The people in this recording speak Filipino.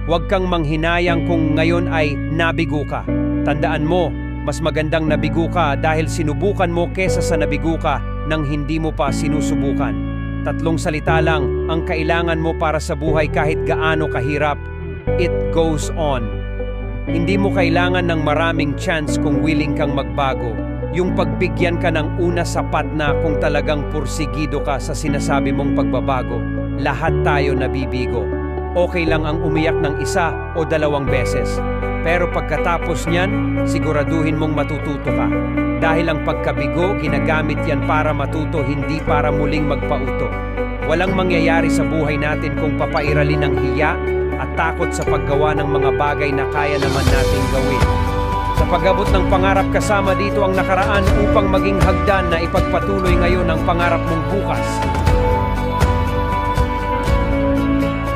Huwag kang manghinayang kung ngayon ay nabigo ka. Tandaan mo, mas magandang nabigo ka dahil sinubukan mo kesa sa nabigo ka nang hindi mo pa sinusubukan. 3 salita lang ang kailangan mo para sa buhay kahit gaano kahirap. It goes on. Hindi mo kailangan ng maraming chance kung willing kang magbago. Yung pagbigyan ka ng una sapat na kung talagang pursigido ka sa sinasabi mong pagbabago. Lahat tayo nabibigo. Okay lang ang umiyak ng 1 o 2 beses. Pero pagkatapos niyan, siguraduhin mong matututo ka. Dahil ang pagkabigo, ginagamit yan para matuto, hindi para muling magpauto. Walang mangyayari sa buhay natin kung papairalin ng hiya at takot sa paggawa ng mga bagay na kaya naman nating gawin. Sa pag-abot ng pangarap kasama dito ang nakaraan upang maging hagdan na ipagpatuloy ngayon ang pangarap mong bukas.